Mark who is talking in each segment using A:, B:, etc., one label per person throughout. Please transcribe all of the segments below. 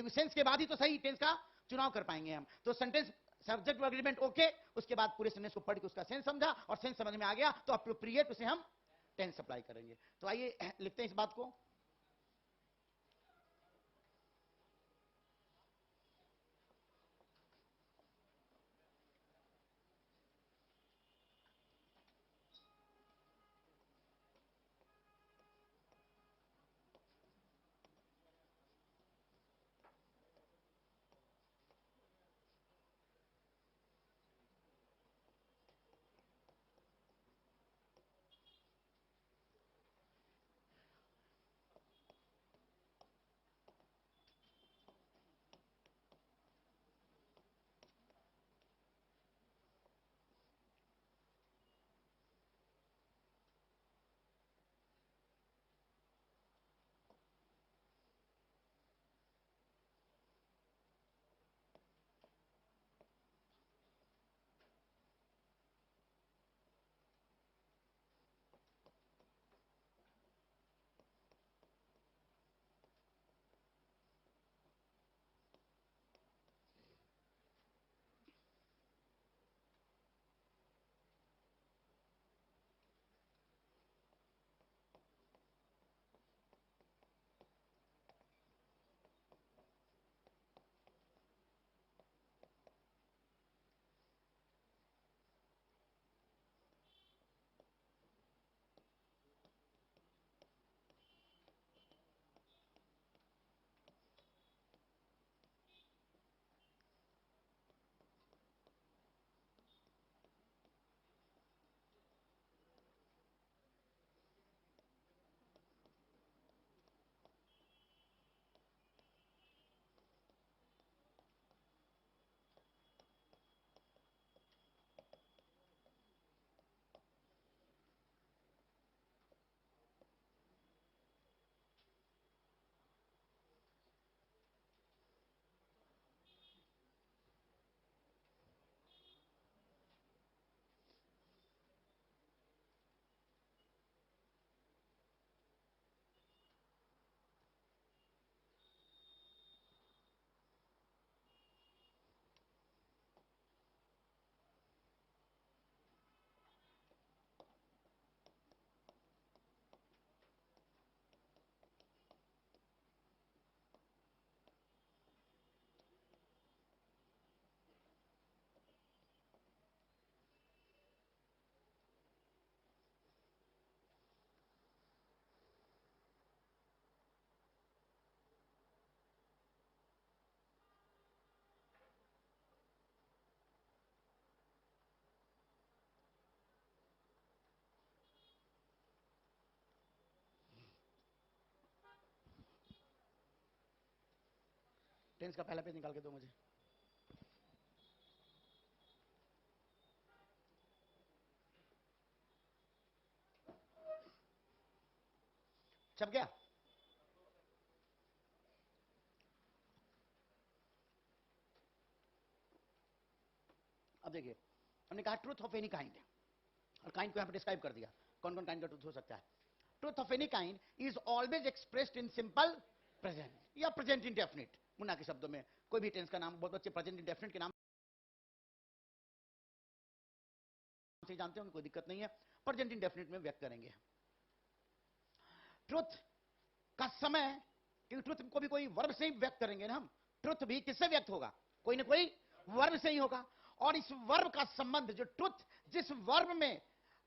A: क्योंकि सेंस के बाद ही तो सही टेंस का चुनाव कर पाएंगे हम। तो सेंटेंस सब्जेक्ट एग्रीमेंट ओके, उसके बाद पूरे सेंटेंस को पढ़ के उसका सेंस समझा और सेंस समझ में आ गया तो अप्रोप्रिएट उसे हम टेंस अप्लाई करेंगे। तो आइए लिखते हैं इस बात को। टेंस का पहला पेज निकाल के दो मुझे। छप गया? अब देखिए, हमने कहा ट्रूथ ऑफ एनी काइंड, और काइंड को यहां पर डिस्क्राइब कर दिया कौन कौन काइंड का ट्रूथ हो सकता है। Truth of any kind is always expressed in simple present या प्रेजेंट इंडेफिनिट। मुन्ना के शब्दों में कोई भी टेंस का नाम बहुत बच्चे प्रेजेंट इंडेफिनिट के नाम से जानते होंगे, कोई दिक्कत नहीं है, प्रेजेंट इंडेफिनिट में व्यक्त करेंगे। ट्रुथ का समय, क्योंकि ट्रुथ को भी कोई वर्ब से ही व्यक्त करेंगे ना हम, ट्रुथ भी किससे व्यक्त होगा? कोई ना कोई वर्ब से ही होगा। और इस वर्ब का संबंध जो ट्रुथ, जिस वर्ब में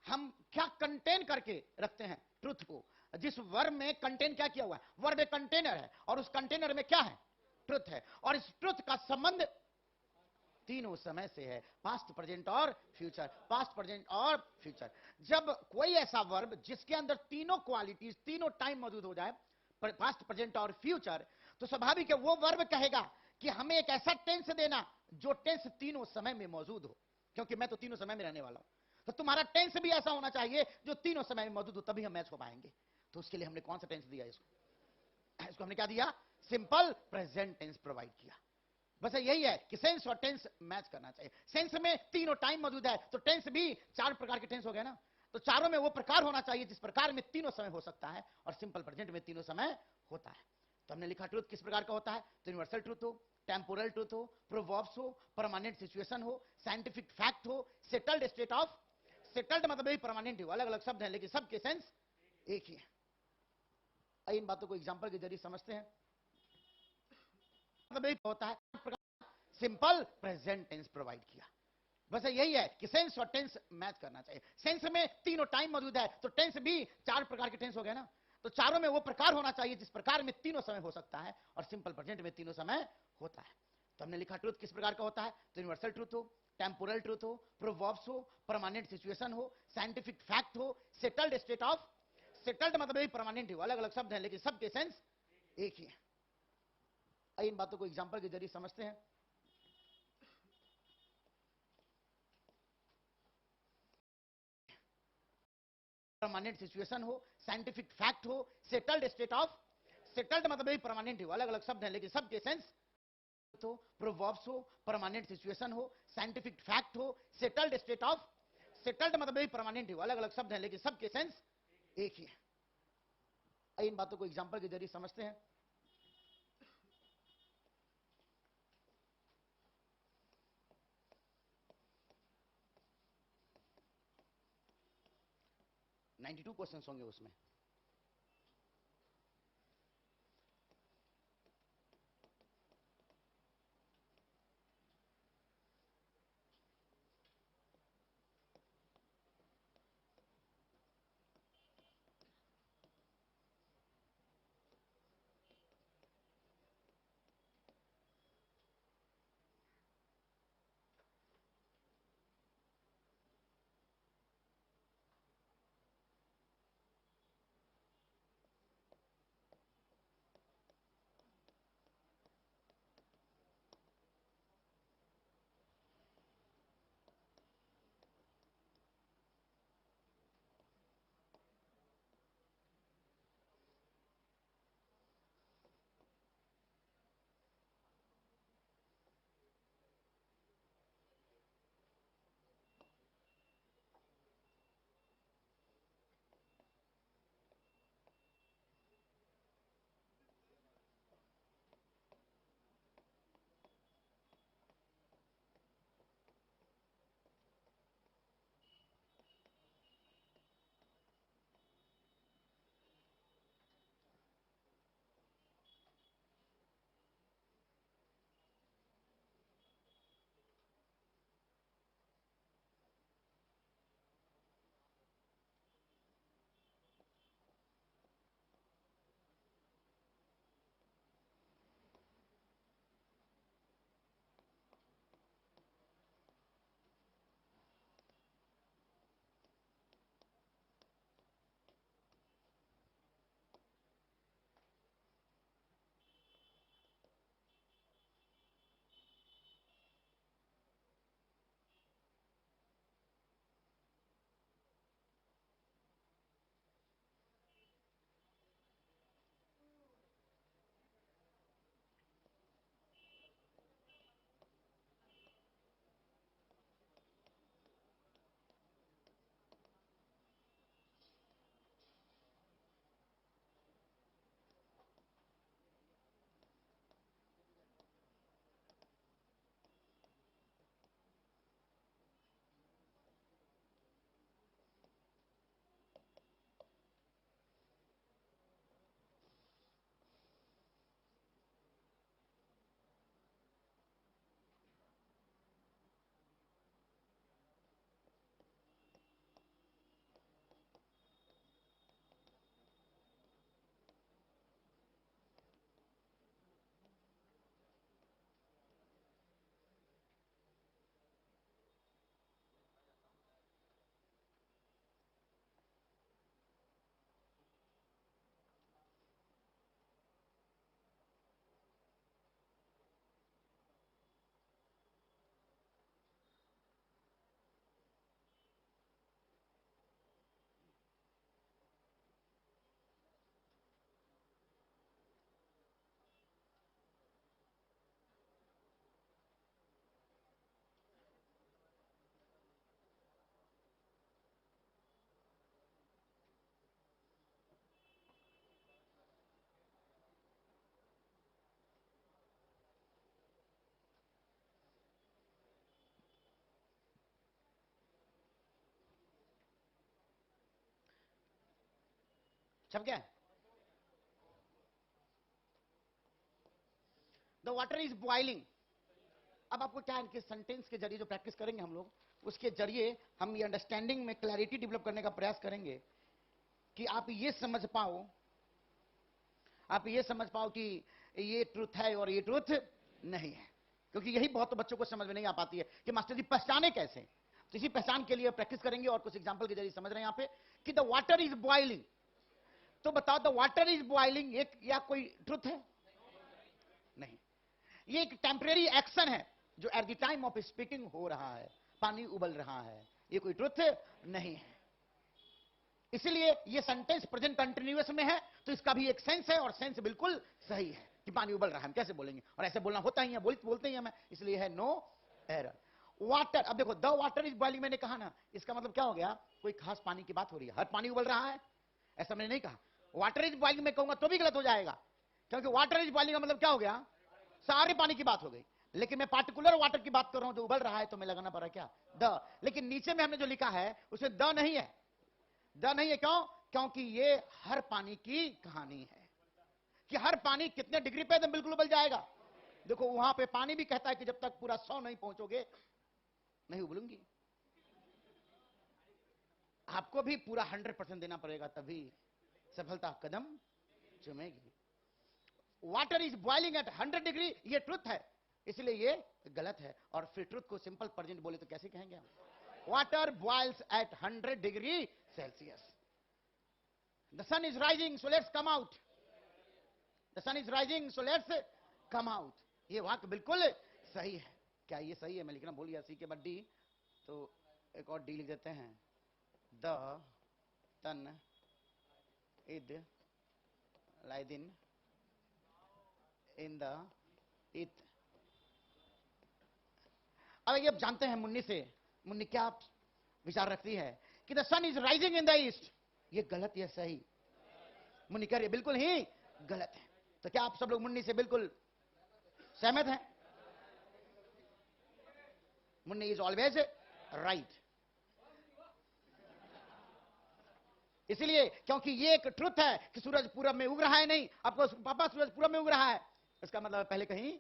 A: हम क्या कंटेन करके रखते हैं ट्रुथ को, जिस वर्ब में कंटेन क्या किया हुआ है, वर्ब एक कंटेनर है और उस कंटेनर में क्या है? ट्रुथ है। और इस ट्रुथ का संबंध तीनों समय से है, पास्ट प्रेजेंट और फ्यूचर, पास्ट प्रेजेंट और फ्यूचर। जब कोई ऐसा वर्ब जिसके अंदर तीनों क्वालिटीज, तीनों टाइम मौजूद हो जाए, पास्ट प्रेजेंट और फ्यूचर, तो स्वाभाविक है वो वर्ब कहेगा कि हमें एक ऐसा टेंस देना जो टेंस तीनों समय में मौजूद हो, क्योंकि मैं तो तीनों समय में रहने वाला हूं, तो तुम्हारा टेंस भी ऐसा होना चाहिए जो तीनों समय में मौजूद हो, तभी हम मैच हो पाएंगे। तो उसके लिए हमने कौन सा टेंस दिया? इसको हमने क्या दिया? सिंपल प्रेजेंट टेंस प्रोवाइड किया। बस यही है कि सेंस और टेंस मैच करना चाहिए। सेंस में तीनों टाइम मौजूद है, तो टेंस भी चार प्रकार के टेंस हो गए ना, तो चारों में वो प्रकार होना चाहिए जिस प्रकार में तीनों समय हो सकता है, और सिंपल प्रेजेंट में तीनों समय होता है। तो हमने लिखा ट्रुथ किस प्रकार का होता है, तो यूनिवर्सल ट्रुथ हो, टेम्पोरल ट्रुथ हो, प्रोवर्ब्स हो, परमानेंट सिचुएशन हो, साइंटिफिक फैक्ट हो, सेटल्ड स्टेट ऑफ, सेटल्ड मतलब भी परमानेंट हो, अलग अलग शब्द हैं लेकिन सबके सेंस एक ही है। इन बातों को एग्जांपल के जरिए समझते हैं। मतलब होता है सिंपल प्रेजेंट टेंस प्रोवाइड किया, बस यही है कि सेंस और टेंस मैच करना चाहिए। सेंस में तीनों टाइम मौजूद है तो टेंस भी चार प्रकार के टेंस हो गए ना, तो चारों में वो प्रकार होना चाहिए जिस प्रकार में तीनों समय हो सकता है, और सिंपल प्रेजेंट में तीनों समय होता है। तो हमने लिखा ट्रुथ किस प्रकार का होता है, तो यूनिवर्सल ट्रुथ हो, टेम्पोरल ट्रुथ हो, प्रोवर्ब्स हो, परमानेंट सिचुएशन हो, साइंटिफिक फैक्ट हो, सेटल्ड स्टेट ऑफ, सेटल्ड मतलब भी परमानेंट हो, अलग अलग शब्द हैं लेकिन सबके सेंस एक ही है। इन बातों को एग्जांपल के जरिए समझते हैं। परमानेंट सिचुएशन हो, साइंटिफिक फैक्ट हो, सेटल्ड स्टेट ऑफ, सेटल्ड मतलब भी परमानेंट हो, अलग अलग शब्द हैं लेकिन सबके सेंस हो, प्रोवर्ब्स हो, परमानेंट सिचुएशन हो, साइंटिफिक फैक्ट हो, सेटल्ड स्टेट ऑफ, सेटल्ड मतलब भी परमानेंट हो, अलग अलग शब्द हैं लेकिन सबके सेंस एक ही है। इन बातों को एग्जांपल के जरिए समझते हैं। नाइन्टी 92 क्वेश्चन होंगे उसमें। छप गया? The water is boiling. अब आपको क्या इनके सेंटेंस के जरिए जो प्रैक्टिस करेंगे हम लोग, उसके जरिए हम ये अंडरस्टैंडिंग में क्लैरिटी डेवलप करने का प्रयास करेंगे कि आप ये समझ पाओ, कि ये ट्रुथ है और ये ट्रुथ नहीं है। क्योंकि यही बहुत बच्चों को समझ में नहीं आ पाती है कि मास्टर जी पहचाने कैसे। तो इसी पहचान के लिए प्रैक्टिस करेंगे और कुछ एग्जांपल के जरिए समझ रहे हैं यहां पे कि द वाटर इज बॉइलिंग। तो बताओ, द वाटर इज बॉइलिंग एक या कोई ट्रुथ है? नहीं, ये एक टेम्परेरी एक्शन है जो at the time of speaking हो रहा है। पानी उबल रहा है, ये कोई ट्रुथ नहीं है। इसलिए ये सेंटेंस प्रेजेंट कंटिन्यूअस में है, तो इसका भी एक सेंस है और सेंस बिल्कुल सही है कि पानी उबल रहा है। हम कैसे बोलेंगे, और ऐसे बोलना होता ही है, बोलते ही हमें, इसलिए है नो एरर। वाटर, अब देखो द वाटर इज बॉइलिंग मैंने कहा ना, इसका मतलब क्या हो गया? कोई खास पानी की बात हो रही है, हर पानी उबल रहा है ऐसा मैंने नहीं कहा। वाटर इज बॉइलिंग में कहूंगा तो भी गलत हो जाएगा, क्योंकि वाटर इज बॉइलिंग का मतलब क्या हो गया? सारे पानी की बात हो गई। लेकिन मैं पार्टिकुलर वाटर की बात कर रहा हूं जो उबल रहा है, तो मैं लगाना पड़ा क्या? द। लेकिन नीचे में हमने जो लिखा है उसमें द नहीं है। द नहीं है क्यों? क्योंकि ये हर पानी की कहानी है कि हर पानी कितने डिग्री पे एकदम बिल्कुल उबल जाएगा। देखो वहां पे पानी भी कहता है कि जब तक पूरा 100 नहीं पहुंचोगे नहीं उबलूंगी। आपको भी पूरा 100% देना पड़ेगा, तभी सफलता कदम चूमेगी। Water is boiling at 100 degree, ये ट्रुथ है, इसलिए ये गलत है। और फिर ट्रुथ को सिंपल प्रेजेंट बोले तो कैसे कहेंगे हम? Water boils at 100 degree Celsius. The sun is rising so let's come out. The sun is rising so let's come out. ये वाक्य बिल्कुल सही है। क्या ये सही है? मैं लिखना भूल गया, सी के बाद डी, तो एक और डी लिख देते हैं। The sun is rising in the east. अब ये आप जानते हैं मुन्नी से, मुन्नी क्या विचार रखती है कि the sun is rising in the east. ये गलत या सही? मुन्नी कह रही है बिल्कुल ही गलत है। तो क्या आप सब लोग मुन्नी से बिल्कुल सहमत हैं? Munni is always right. इसलिए क्योंकि ये एक ट्रुथ है कि सूरज पूरब में उग रहा है। नहीं, आपको पापा सूरज पूरब में उग रहा है, इसका मतलब पहले कहीं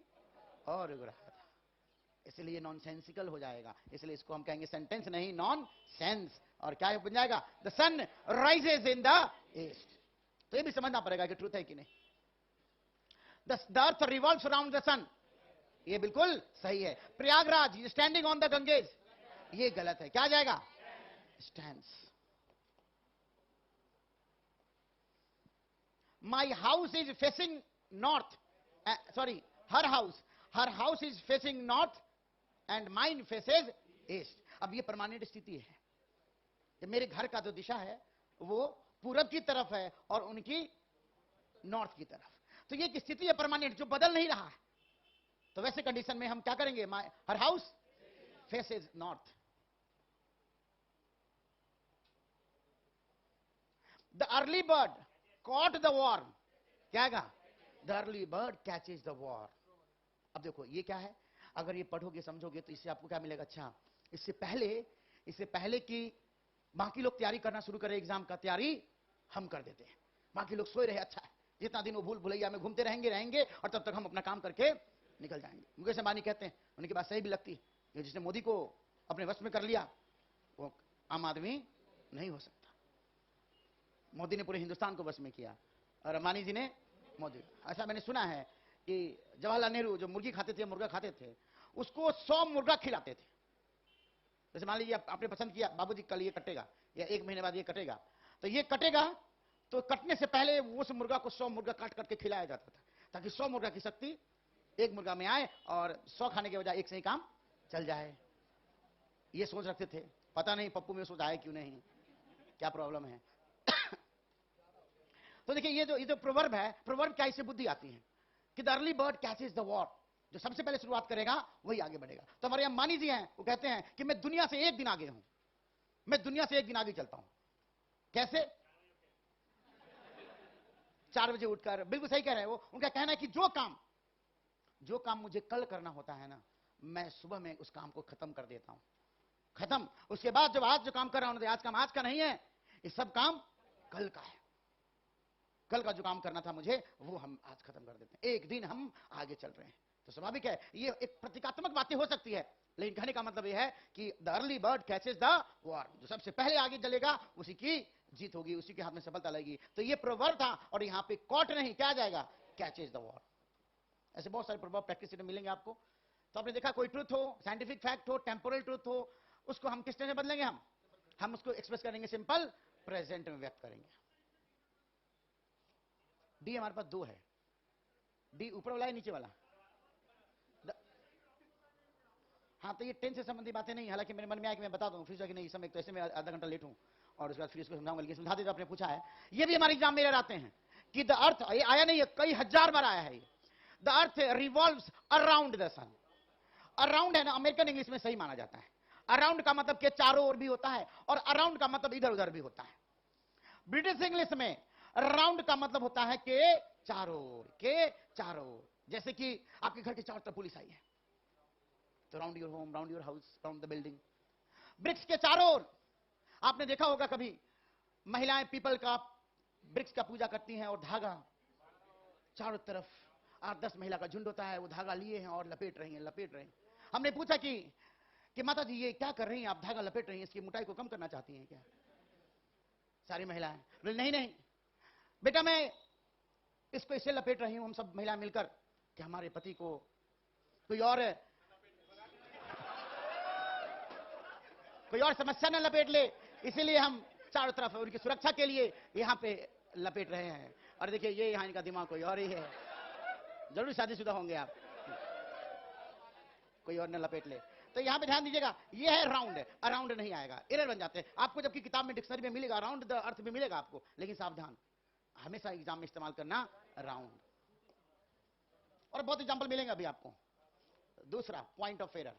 A: और उग रहा था, इसलिए नॉनसेंसिकल हो जाएगा। इसलिए इसको हम कहेंगे सेंटेंस नहीं, नॉन सेंस। और क्या बन जाएगा? The sun rises in the east. तो ये भी समझना पड़ेगा कि ट्रूथ है कि नहीं। The earth revolves around the sun, ये बिल्कुल सही है। Prayagraj standing on the Ganges, ये गलत है। क्या आ जाएगा? Stands. My house is facing north, sorry, her house is facing north and mine faces east. अब ये परमानेंट स्थिति है कि मेरे घर का जो दिशा है वो पूरब की तरफ है और उनकी नॉर्थ की तरफ। तो ये एक स्थिति है परमानेंट जो बदल नहीं रहा है। तो वैसे कंडीशन में हम क्या करेंगे? Her house faces north. The early bird caught the worm, क्या है? The early bird catches the worm. अब देखो ये क्या है, अगर ये पढ़ोगे समझोगे तो इससे आपको क्या मिलेगा? अच्छा, इससे पहले कि बाकी लोग तैयारी करना शुरू करें एग्जाम का, तैयारी हम कर देते हैं। बाकी लोग सोए रहे, अच्छा है, जितना दिन वो भूल भुलैया में घूमते रहेंगे और तब तक हम अपना काम करके निकल जाएंगे। मुकेश अंबानी कहते हैं, उनकी बात सही भी लगती है, जिसने मोदी को अपने वश में कर लिया वो आम आदमी नहीं हो सकता। मोदी ने पूरे हिंदुस्तान को वश में किया और अंबानी जी ने मोदी। ऐसा मैंने सुना है कि जवाहरलाल नेहरू जो मुर्गा खाते थे, उसको 100 मुर्गा खिलाते थे। जैसे मान लीजिए आपने पसंद किया, बाबूजी कल ये कटेगा या 1 महीने बाद ये कटेगा, तो ये कटेगा, तो कटने से पहले उस मुर्गा को 100 मुर्गा काट करके खिलाया जाता था, ताकि 100 मुर्गा की शक्ति 1 मुर्गा में आए और 100 खाने के बजाय 1 से ही काम चल जाए। ये सोच रखते थे। पता नहीं पप्पू में सोच आए क्यों नहीं, क्या प्रॉब्लम है। तो देखिए ये जो प्रोवर्ब है, प्रोवर्ब क्या, इससे बुद्धि आती है कि the early bird catches the war. जो सबसे पहले शुरुआत करेगा वही आगे बढ़ेगा। तो हमारे अंबानी जी हैं, वो कहते हैं कि मैं दुनिया से 1 दिन आगे हूं, मैं दुनिया से 1 दिन आगे चलता हूं। कैसे? 4 बजे उठकर। बिल्कुल सही कह रहे हैं वो। उनका कहना है कि जो काम मुझे कल करना होता है ना, मैं सुबह में उस काम को खत्म कर देता हूं। खत्म, उसके बाद जब आज जो काम कर रहा हूं, आज काम आज का नहीं है, ये सब काम कल का है। कल का जो काम करना था मुझे, वो हम आज खत्म कर देते हैं, एक दिन हम आगे चल रहे हैं। तो स्वाभाविक है, ये एक प्रतीकात्मक बातें हो सकती है, लेकिन कहने का मतलब यह है कि the early bird catches the worm, जो सबसे पहले आगे चलेगा उसी की जीत होगी, उसी के हाथ में सफलता लगेगी। तो ये प्रोवर्ब था, और यहां पे कॉट नहीं, क्या आ जाएगा, कैचेस द वर्म। ऐसे बहुत सारे प्रोवर्ब प्रैक्टिस में मिलेंगे आपको। तो आपने देखा, कोई ट्रुथ हो, साइंटिफिक फैक्ट हो, टेम्पोरल ट्रुथ हो, उसको हम किस तरह से बदलेंगे, हम उसको एक्सप्रेस करेंगे सिंपल प्रेजेंट में व्यक्त करेंगे। डी हमारे पास दो है, डी ऊपर वाला है नीचे वाला। हाँ, तो ये टेंस से संबंधी बातें नहीं, हालांकि मेरे मन में आया कि मैं बता दूं, फिर कि नहीं इस समय तो ऐसे में आधा घंटा लेट हूं, और उसके बाद फिर इसको समझाऊंगा, लेकिन समझा देता, आपने पूछा है, ये भी हमारे एग्जाम में आते हैं कि द अर्थ, ये आया नहीं है, कई हजार बार आया है ये, the earth revolves around the sun. Around है ना, अमेरिकन इंग्लिश में सही माना जाता है। अराउंड का मतलब के चारों ओर भी होता है, और अराउंड का मतलब इधर उधर भी होता है। ब्रिटिश इंग्लिश में राउंड का मतलब होता है के चारों ओर, के चारों ओर। जैसे कि आपके घर के चारों तरफ पुलिस आई है, तो round your home, round your house, round the building. Bricks के चारों ओर, आपने देखा होगा कभी महिलाएं पीपल का, ब्रिक्स का पूजा करती हैं, और धागा चारों तरफ 8-10 महिला का झुंड होता है, वो धागा लिए हैं और लपेट रही हैं, लपेट रही हैं। हमने पूछा कि माता जी ये क्या कर रही हैं आप, धागा लपेट रही हैं, इसकी मोटाई को कम करना चाहती हैं क्या? सारी महिलाएं बोले नहीं नहीं बेटा, मैं इसको इससे लपेट रही हूं, हम सब महिलाएं मिलकर, कि हमारे पति को कोई और समस्या न लपेट ले, इसीलिए हम चारों तरफ उनकी सुरक्षा के लिए यहां पे लपेट रहे हैं। और देखिए, ये यहां इनका दिमाग कोई और ही है, जरूर शादीशुदा होंगे आप, कोई और न लपेट ले। तो यहां पे ध्यान दीजिएगा, ये है राउंड, अराउंड नहीं आएगा, एरर बन जाते हैं आपको, जबकि किताब में डिक्शनरी में मिलेगा राउंड द अर्थ भी मिलेगा आपको, लेकिन सावधान, हमेशा एग्जाम में इस्तेमाल करना राउंड। और बहुत एग्जांपल मिलेंगे अभी आपको। दूसरा पॉइंट ऑफ एरर,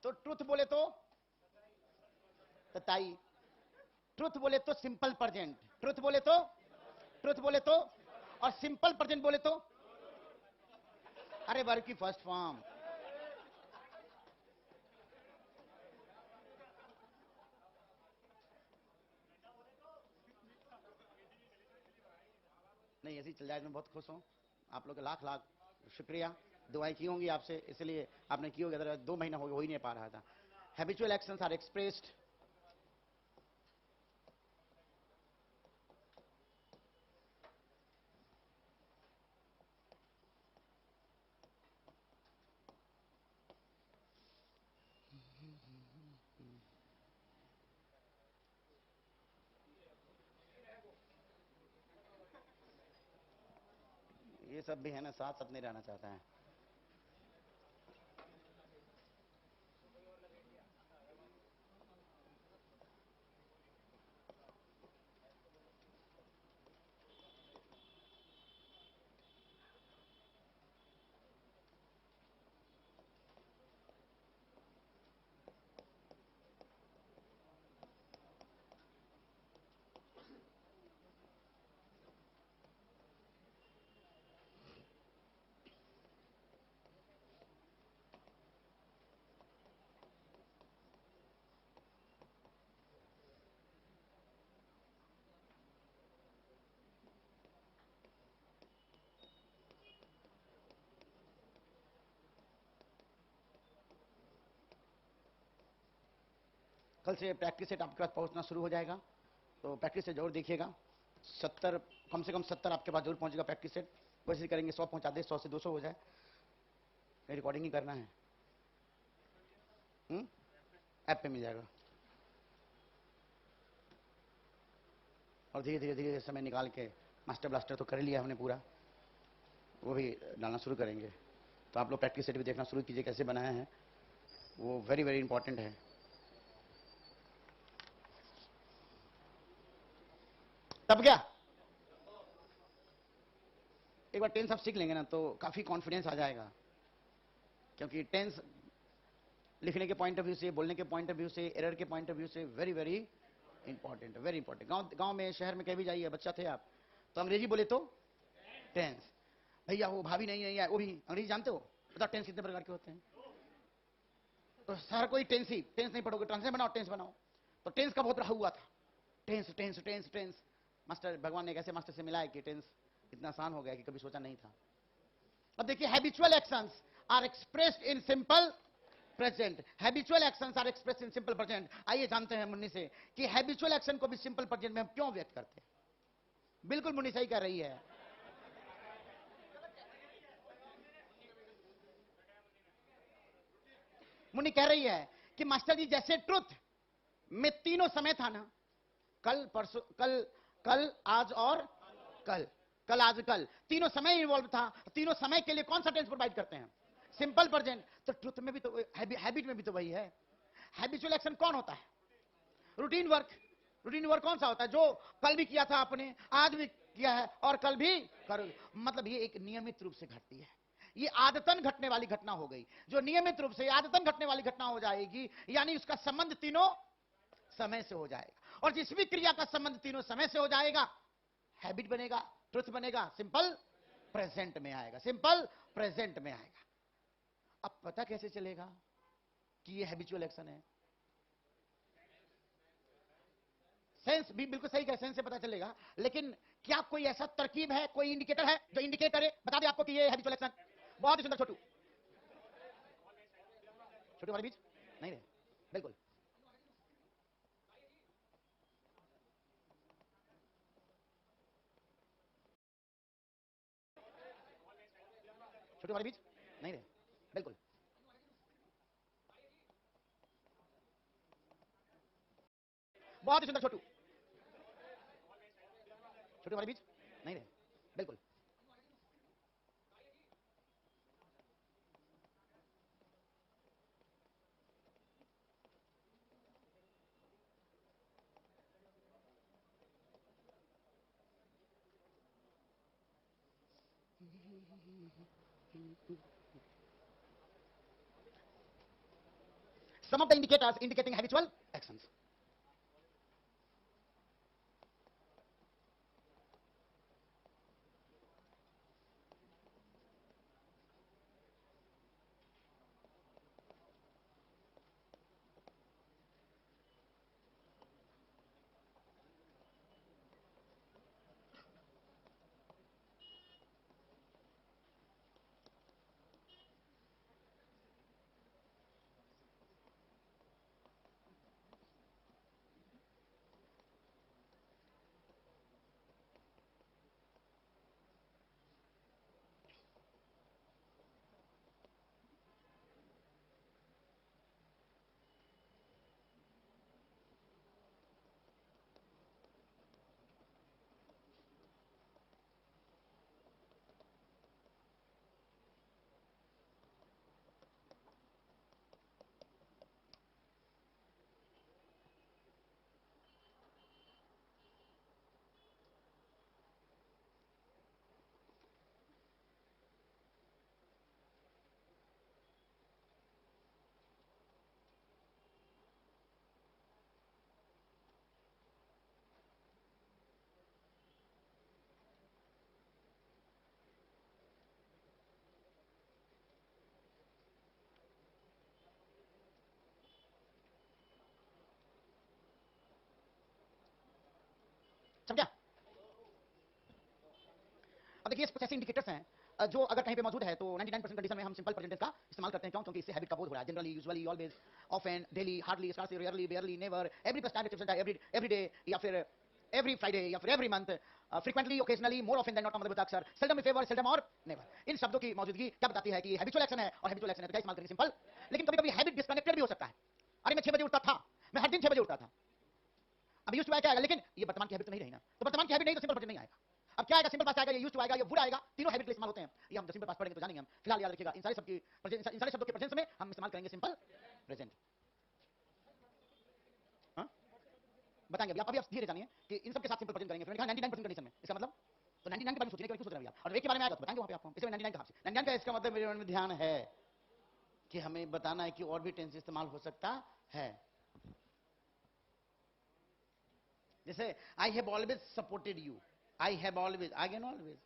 A: तो ट्रुथ बोले तो ताई, ट्रुथ बोले तो सिंपल प्रेजेंट, ट्रुथ बोले तो, और सिंपल प्रेजेंट बोले तो, अरे वर्ब की फर्स्ट फॉर्म। नहीं, ऐसी चल जाए, मैं बहुत खुश हूं, आप लोग का लाख लाख शुक्रिया, दुआएं की होंगी आपसे, इसलिए आपने की होगी, 2 महीना हो ही नहीं पा रहा था। हैबिचुअल एक्शंस आर एक्सप्रेस्ड, ये सब भी है ना, साथ साथ नहीं रहना चाहता है। कल से प्रैक्टिस सेट आपके पास पहुंचना शुरू हो जाएगा, तो प्रैक्टिस सेट जरूर देखिएगा। 70, कम से कम 70 आपके पास जरूर पहुंचेगा प्रैक्टिस सेट। कोशिश करेंगे 100 पहुंचा दे, 100 से 200 हो जाए। रिकॉर्डिंग ही करना है, ऐप पे मिल जाएगा। और धीरे धीरे धीरे समय निकाल के मास्टर ब्लास्टर तो कर लिया हमने पूरा, वो भी डालना शुरू करेंगे। तो आप लोग प्रैक्टिस सेट भी देखना शुरू कीजिए, कैसे बनाया है, वो वेरी वेरी इंपॉर्टेंट है। तब क्या, एक बार टेंस आप सीख लेंगे ना, तो काफी कॉन्फिडेंस आ जाएगा, क्योंकि टेंस लिखने के पॉइंट ऑफ व्यू से, बोलने के पॉइंट ऑफ व्यू से, एरर के पॉइंट ऑफ व्यू से very very important, very important. गांव में, शहर में कहीं भी जाइए, बच्चा थे आप, तो अंग्रेजी बोले तो टेंस, भैया वो भाभी नहीं है, वो भी अंग्रेजी जानते हो, बताओ टेंस कितने प्रकार के होते हैं? तो हर कोई टेंस नहीं पढ़ोगे, ट्रांसलेट बनाओ, टेंस बनाओ। तो टेंस का बहुत रहा हुआ था, tense tense tense tense. Master, भगवान ने एक ऐसे मास्टर से मिला है कि टेंस इतना आसान हो गया कि कभी सोचा नहीं था। अब देखिए, habitual actions are expressed in simple present. Habitual actions are expressed in simple present. आइए जानते हैं मुन्नी से कि हैबिचुअल एक्शन को भी सिंपल प्रेजेंट में हम क्यों व्यक्त करते हैं। बिल्कुल मुन्नी सही कर रही है। मुन्नी कह रही है कि मास्टर जी, जैसे ट्रुथ में तीनों समय था ना, कल परसों, कल कल आज और कल, कल आज कल, तीनों समय इन्वॉल्व था। तीनों समय के लिए कौन सा टेंस प्रोवाइड करते हैं? Simple present. तो ट्रुथ में भी तो, हैबिट में भी तो वही है। हैबिचुअल एक्शन कौन होता है? Routine work. रूटीन वर्क कौन सा होता है? जो कल भी किया था आपने, आज भी किया है और कल भी करोगे। मतलब ये एक नियमित रूप से घटती है। ये आदतन घटने वाली घटना हो गई। जो नियमित रूप से आदतन घटने वाली घटना हो जाएगी, यानी उसका संबंध तीनों समय से हो जाएगा। और जिस भी क्रिया का संबंध तीनों समय से हो जाएगा, हैबिट बनेगा, ट्रुथ बनेगा, सिंपल प्रेजेंट में आएगा, सिंपल प्रेजेंट में आएगा। अब पता कैसे चलेगा कि ये हैबिचुअल एक्शन है? सेंस भी बिल्कुल सही है, सेंस से पता चलेगा। लेकिन क्या कोई ऐसा तरकीब है, कोई इंडिकेटर है जो इंडिकेट करे, बता दे आपको कि ये हैबिचुअल एक्शन? बहुत ही सुंदर। छोटू, छोटू वाले बीच नहीं रहे, बिल्कुल। छोटू वाले बीच नहीं रहे, बिल्कुल। बहुत ही सुंदर। छोटू, छोटू वाले बीच नहीं रहे, बिल्कुल। Some of the indicators indicating habitual actions. समझा? अब देखिए, कुछ ऐसे इंडिकेटर्स हैं जो अगर कहीं पे मौजूद है तो 99% कंडीशन में हम सिंपल प्रेजेंट का इस्तेमाल करते हैं। क्यों? क्योंकि इससे हैबिट का बोध हो रहा है। Generally, usually, always, often, daily, hardly, scarcely, rarely, barely, never, every plus time every day, या फिर एवरी फ्राइडे, या फिर every month, frequently, occasionally, more often than not, मतलब अक्सर, सेल्डम इन फेवर, सेल्डम और नेवर। इन शब्दों की मौजूदगी क्या बताती है कि ये हैबिचुअल एक्शन है, और हैबिचुअल एक्शन है तो क्या इस्तेमाल करेंगे? सिंपल। लेकिन कभी कभी हैबिट डिस्कनेक्टेड भी हो सकता है। अरे मैं 6 बजे उठता था, मैं हर दिन 6 बजे उठता था, अब यूज्ड टू क्या आएगा? लेकिन ये वर्तमान की हैबिट तो नहीं रही ना, तो वर्तमान की हैबिट नहीं तो सिंपल प्रेजेंट नहीं आएगा। अब क्या आएगा? सिंपल पास्ट आएगा, ये यूज्ड टू आएगा, ये वुड आएगा। तीनों हैबिट के इस्तेमाल होते हैं। ये हम सिंपल पास्ट पढ़ेंगे तो जानेंगे हम। फिलहाल याद रखिएगा, इन सारे शब्दों के प्रेजेंस में हम इस्तेमाल करेंगे सिंपल प्रेजेंट। हाँ, बताएंगे अभी आप धीरे जानिए कि इन सब के साथ सिंपल प्रेजेंट करेंगे। फिर 99% कंडीशन में इसका मतलब, तो 99 के बारे में सोचिए, क्यों सोच रहे हैं आप? और एक के बारे में आएगा तो बताएंगे वहां पे आपको। इसमें 99 कहां से? 99 का इसका मतलब मेरे मन में ध्यान है कि हमें बताना है कि और भी टेंस इस्तेमाल हो सकता है। जैसे I have always supported you, I have always, I can always.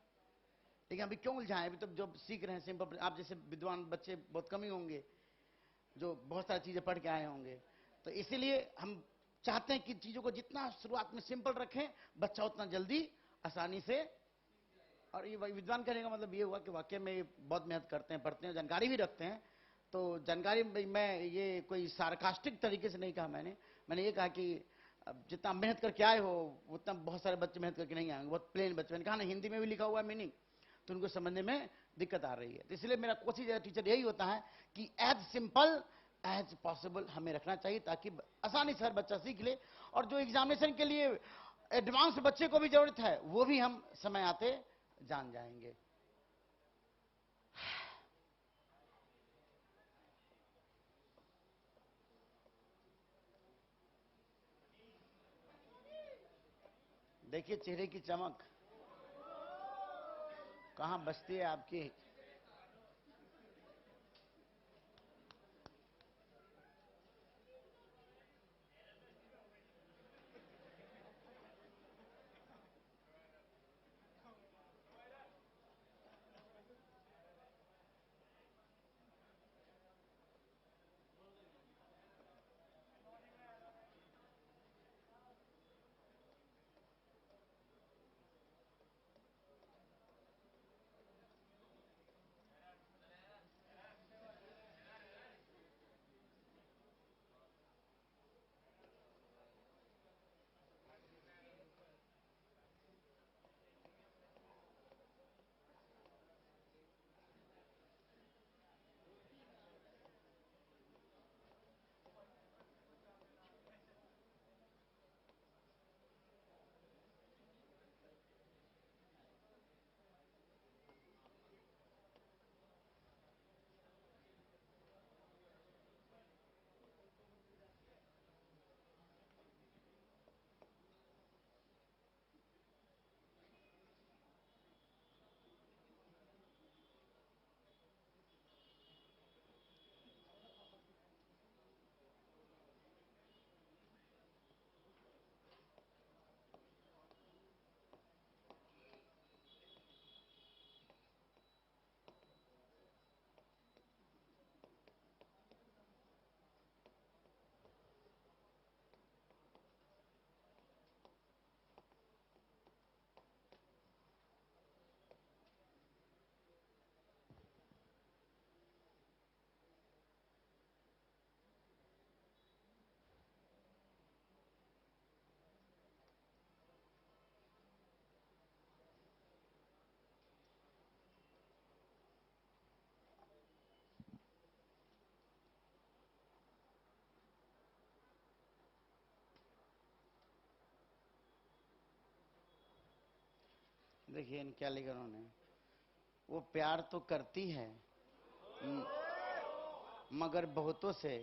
A: लेकिन अभी क्यों उलझाएं? अभी तो जब सीख रहे हैं सिंपल, आप जैसे विद्वान बच्चे बहुत कम ही होंगे जो बहुत सारी चीजें पढ़ के आए होंगे, तो इसीलिए हम चाहते हैं कि चीजों को जितना शुरुआत में सिंपल रखें, बच्चा उतना जल्दी आसानी से। और ये विद्वान कहने का मतलब ये हुआ कि वाकई में बहुत मेहनत करते हैं, पढ़ते हैं, जानकारी भी रखते हैं। तो जानकारी मैं ये कोई सार्कास्टिक तरीके से नहीं कहा, मैंने ये कहा कि जितना मेहनत करके आए हो उतना बहुत सारे बच्चे मेहनत करके नहीं आएंगे, बहुत प्लेन बच्चे। मैंने कहा ना हिंदी में भी लिखा हुआ है मीनिंग, तो उनको समझने में दिक्कत आ रही है। तो इसलिए मेरा कोशिश टीचर यही होता है कि एज सिंपल एज पॉसिबल हमें रखना चाहिए, ताकि आसानी से हर बच्चा सीख ले। और जो एग्जामिनेशन के लिए एडवांस बच्चे को भी जरूरत है, वो भी हम समय आते जान जाएंगे। देखिए चेहरे की चमक कहां बसती है आपकी। देखिए क्या लिखा उन्होंने, वो प्यार तो करती है मगर बहुतों से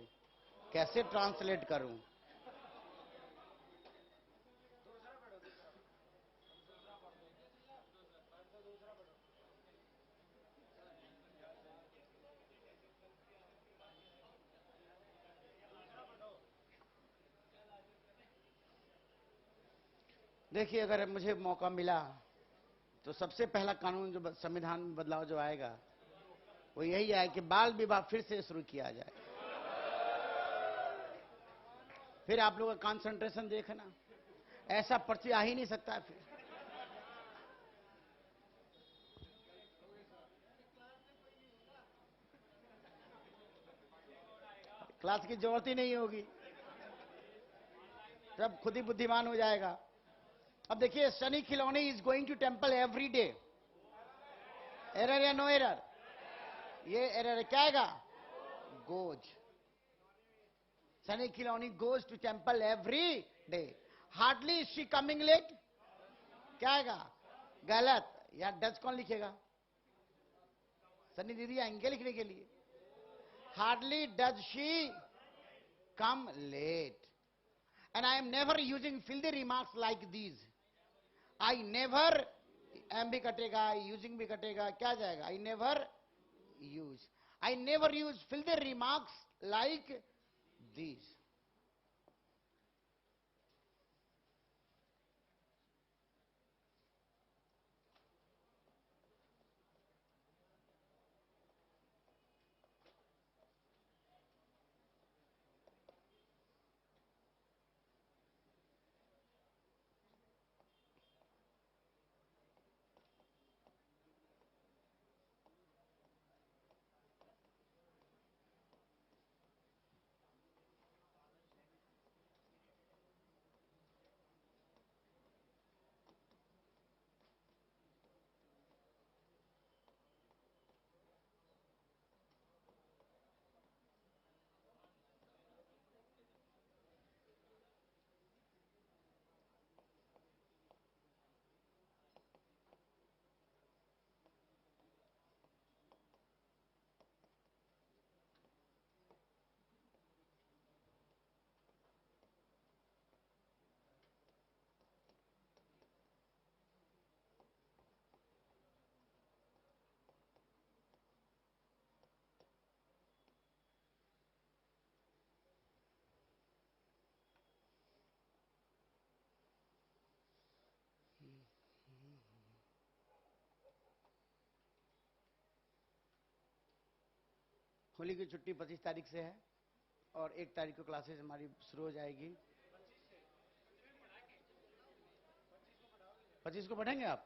A: कैसे ट्रांसलेट करूं। देखिए अगर मुझे मौका मिला तो सबसे पहला कानून जो संविधान में बदलाव जो आएगा वो यही है कि बाल विवाह फिर से शुरू किया जाए। फिर आप लोगों का कंसंट्रेशन देखना, ऐसा पर्ची आ ही नहीं सकता। फिर क्लास की जरूरत ही नहीं होगी, सब खुद ही बुद्धिमान हो जाएगा। अब देखिए Sunny Khiloni is going to temple every day. Error या नो एरर? ये एरर क्या आएगा? Goes. Sunny Khiloni goes to temple every day. Hardly is she coming late? क्या आएगा? गलत। या डज कौन लिखेगा? सनी दीदी आएंगे लिखने के लिए। Hardly does she come late. And I am never using filthy remarks like these. I never, am भी कटेगा, using भी कटेगा, क्या जाएगा? I never use. I never use filthy remarks like these. Holi की छुट्टी 25 तारीख से है और 1 तारीख को क्लासेस हमारी शुरू हो जाएगी। 25 को पढ़ेंगे आप?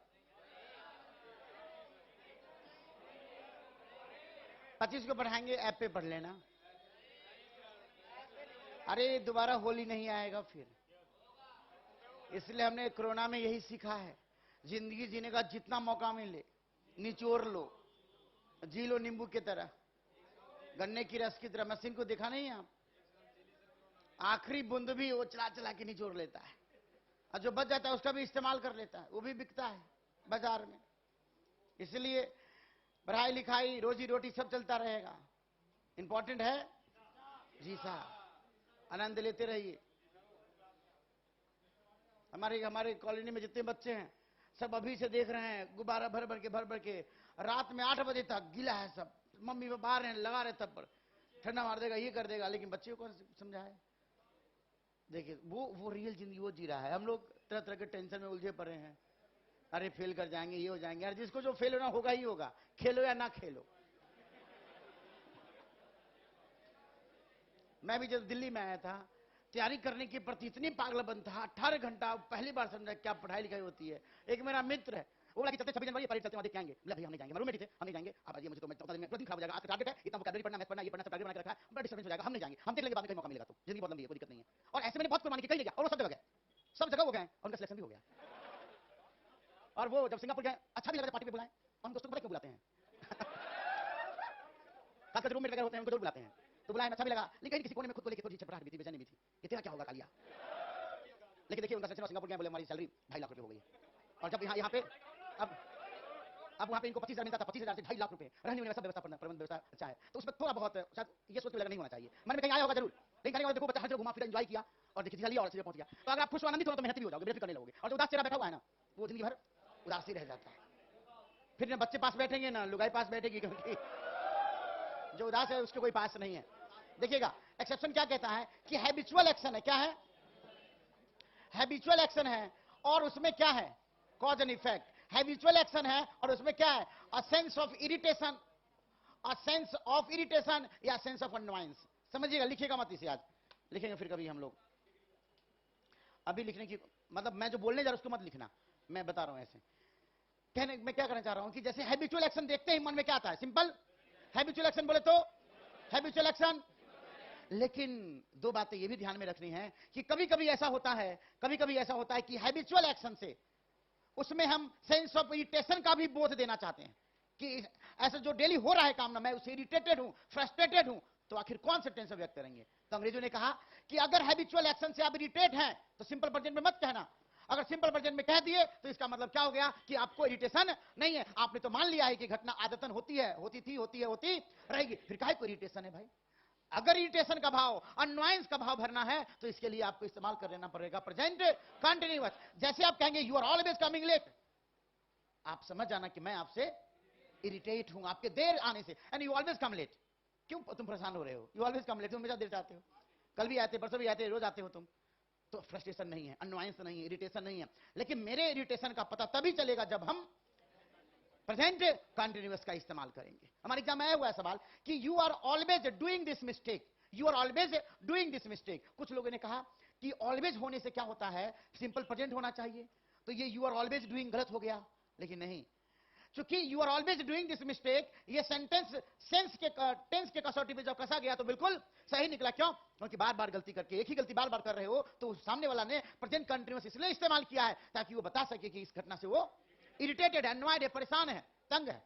A: 25 को पढ़ाएंगे, ऐप पे पढ़ लेना। अरे दोबारा होली नहीं आएगा फिर, इसलिए हमने कोरोना में यही सीखा है, जिंदगी जीने का जितना मौका मिले निचोड़ लो, जी लो नींबू की तरह, गन्ने की रस की तरह। मशीन को देखा नहीं आप, आखिरी बूंद भी वो चला चला के निचोड़ लेता है, और जो बच जाता है उसका भी इस्तेमाल कर लेता है, वो भी बिकता है बाजार में। इसलिए पढ़ाई लिखाई रोजी रोटी सब चलता रहेगा, इंपॉर्टेंट है जी साहब, आनंद लेते रहिए। हमारे कॉलोनी में जितने बच्चे हैं सब अभी से देख रहे हैं, गुब्बारा भर भर के रात में 8 बजे तक गीला है सब, मम्मी पापा आ रहे हैं, लगा रहे तब पर ठंडा मार देगा, ये कर देगा, लेकिन बच्चे को समझाए। देखिए वो रियल जिंदगी वो जी रहा है, हम लोग तरह तरह के टेंशन में उलझे पड़े हैं, अरे फेल कर जाएंगे, ये हो जाएंगे। यार जिसको जो फेल होना होगा ही होगा, खेलो या ना खेलो। मैं भी जब दिल्ली में आया था, तैयारी करने के प्रति इतनी पागलपन था, 18 घंटा पहली बार समझा क्या पढ़ाई लिखाई होती है। एक मेरा मित्र है, वो बोला कि चलते 26 जनवरी परेड चलते, वहां देख के आएंगे। बोला भैया हम नहीं जाएंगे, रूममेट थे, हम नहीं जाएंगे। अब आइए, मुझे तो दिन खराब हो जाएगा, आपका टारगेट है इतना वोकैबुलरी पढ़ना, मैथ पढ़ना, ये पढ़ना, सब टारगेट बना के रखा है, बड़ा डिस्टर्बेंस हो जाएगा, हम नहीं जाएंगे, हम देख लेंगे बाद में कहीं मौका मिलेगा तो, जिंदगी बहुत लंबी है, कोई दिक्कत नहीं है। और ऐसे मैंने बहुत कुर्बानी की, कहीं नहीं गया, और वो सब जगह गए, सब जगह हो गए, और उनका सिलेक्शन भी हो गया। और वो जब सिंगापुर गए, अच्छा भी लगा पार्टी पे बुलाए, हम दोस्तों को पता क्यों बुलाते हैं, खासकर रूममेट वगैरह होते हैं उनको जरूर बुलाते हैं, तो बुलाया, अच्छा भी लगा, लेकिन किसी कोने में खुद को लेकर थोड़ी चपराहट भी थी, बेचैनी भी थी कि तेरा क्या होगा कालिया। लेकिन देखिए उनका सिलेक्शन सिंगापुर गया, बोले हमारी सैलरी 2.5 लाख रुपए हो गई है, और जब यहाँ पे अब वहाँ पे इनको 25,000 मिलता था, 25,000 से 2.5 लाख रुपए, रहने वाली सब व्यवस्था प्रबंध व्यवस्था अच्छा है, तो उसमें थोड़ा बहुत शायद ये सोच के लगा नहीं होना चाहिए, मन में कहीं आया होगा जरूर, लेकिन खाने के बाद देखो बच्चा हर जगह घुमा फिरा, एंजॉय किया, और देखिए चलिए और चीजें पहुंच गया। तो अगर आप खुश आनंदित हो तो मेहनत भी हो जाओगे, बेहतर करने लगोगे, और जो उदास चेहरा बैठा हुआ है ना, वो जिंदगी भर उदास ही रह जाता है। फिर ना बच्चे पास बैठेंगे ना लुगाई पास बैठेगी, क्योंकि जो उदास है उसके कोई पास नहीं है। देखिएगा एक्सेप्शन क्या कहता है कि हैबिचुअल एक्शन है, क्या है, हैबिचुअल एक्शन है, और उसमें क्या है, cause and effect. Habitual action है और उसमें क्या है, a sense of irritation, a sense of irritation या सेंस ऑफ अनवाइंस। समझिएगा, लिखिएगा मत इसे, आज लिखेंगे फिर कभी हम लोग, अभी लिखने की मतलब मैं जो बोलने जा रहा हूं उसको मत लिखना, मैं बता रहा हूं ऐसे कहने। मैं क्या करना चाह रहा हूं कि जैसे हैबिचुअल एक्शन देखते ही मन में क्या आता है, सिंपल हैबिचुअल एक्शन बोले तो हैबिचुअल एक्शन। लेकिन दो बातें ये भी ध्यान में रखनी है कि कभी कभी ऐसा होता है, कभी कभी ऐसा होता है कि हैबिचुअल एक्शन से उसमें हम सेंस ऑफ इरिटेशन का भी बोध देना चाहते हैं कि ऐसा जो डेली हो रहा है काम ना, मैं उससे इरिटेटेड हूं, फ्रस्ट्रेटेड हूं, तो आखिर कौन से टेंस व्यक्त करेंगे। तो अंग्रेजों ने कहा कि अगर हैबिचुअल एक्शन से आप इरिटेट हैं तो सिंपल प्रेजेंट में मत कहना, अगर सिंपल प्रेजेंट में कह दिए तो इसका मतलब क्या हो गया कि आपको इरिटेशन नहीं है, आपने तो मान लिया है कि घटना आदतन होती है, होती थी, होती है, होती रहेगी, फिर काहे को इरिटेशन है भाई। अगर इरिटेशन का भाव, अनवाइंस का भाव भरना है तो इसके लिए आपको इस्तेमाल कर लेना पड़ेगा प्रेजेंट कंटिन्यूअस। जैसे आप कहेंगे you are always coming late, आप समझ जाना कि मैं आपसे इरिटेट हूं आपके देर आने से, and you always come late. क्यों तुम परेशान हो रहे हो, यू ऑलवेज कम लेट, तुम हमेशा देर आते हो, कल भी आते, परसों भी आते, रोज आते हो तुम, तो फ्रस्ट्रेशन नहीं है, अनवाइंस नहीं है, इरिटेशन नहीं है। लेकिन मेरे इरिटेशन का पता तभी चलेगा जब हम प्रेजेंट कंटिन्यूअस का इस्तेमाल करेंगे। हमारे एग्जाम में आया हुआ है सवाल कि you are always doing this mistake, you are always doing this mistake. कुछ लोगों ने कहा कि ऑलवेज होने से क्या होता है, सिंपल प्रेजेंट होना चाहिए, तो ये यू आर ऑलवेज डूइंग गलत हो गया। लेकिन नहीं, चूंकि you are always doing this mistake, ये सेंटेंस सेंस के टेंस के कसौटी पे जब कसा गया तो बिल्कुल सही निकला। क्यों, क्योंकि बार बार गलती करके एक ही गलती बार बार कर रहे हो, तो सामने वाला ने प्रेजेंट कंटिन्यूअस इसलिए इस्तेमाल किया है ताकि वो बता सके कि इस घटना से वो इरिटेटेड है, अनॉयड है, परेशान है, तंग है।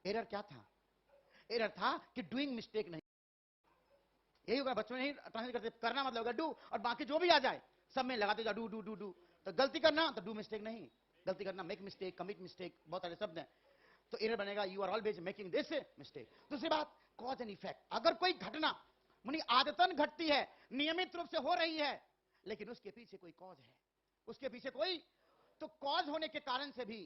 A: एरर क्या था, एरर था कि डूइंग मिस्टेक नहीं, यही होगा बच्चों नहीं ट्रांसलेट करते, करना मतलब होगा डू, और बाकी जो भी आ जाए सब में लगाते जाओ डू डू डू डू। तो गलती करना तो डू मिस्टेक नहीं, गलती करना मेक मिस्टेक, कमिट मिस्टेक, बहुत सारे शब्द हैं, तो एरर बनेगा you are always making this mistake. दूसरी बात, कॉज एंड इफेक्ट। अगर कोई घटना मुनी आदतन घटती है, नियमित रूप से हो रही है, लेकिन उसके पीछे कोई कॉज है, उसके पीछे कोई, तो कॉज होने के कारण से भी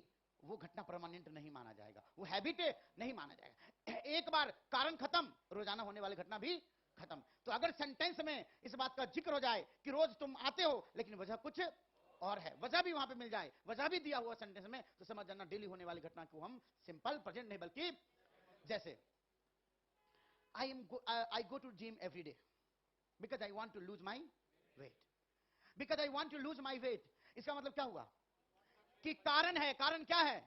A: वो घटना परमानेंट नहीं माना जाएगा, वो हैबिट नहीं माना जाएगा। एक बार कारण खत्म, रोजाना होने वाली घटना भी खत्म। तो अगर सेंटेंस में इस बात का जिक्र हो जाए कि रोज तुम आते हो लेकिन वजह कुछ और है, वजह भी वहां पे मिल जाए, वजह भी दिया हुआ सेंटेंस में, तो समझ जाना डेली होने वाली घटना को हम सिंपल प्रेजेंट नहीं बल्कि, जैसे I go to gym every day because I want to lose my weight. Because I want to lose my weight. इसका मतलब क्या हुआ कि कारण है. कारण क्या है?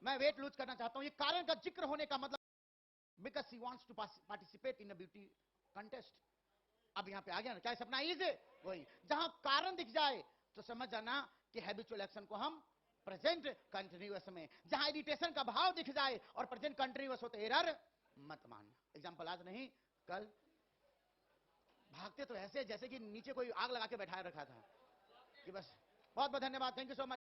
A: मैं वेट लूज करना चाहता हूं. ये कारण का जिक्र होने का मतलब because he wants to participate in a beauty contest. अब यहां पे आ गया ना. क्या सपना इज वही. जहां कारण दिख जाए तो समझ जाना कि हैबिचुअल एक्शन को हम प्रेजेंट कंटिन्यूअस में. जहां इरिटेशन का भाव दिख जाए और प्रेजेंट कंटिन्यूअस हो तो एरर मत मानना. एग्जांपल आज नहीं कल. भागते तो ऐसे जैसे कि नीचे कोई आग लगा के बैठाया रखा था कि बस. बहुत बहुत धन्यवाद. Thank you so much.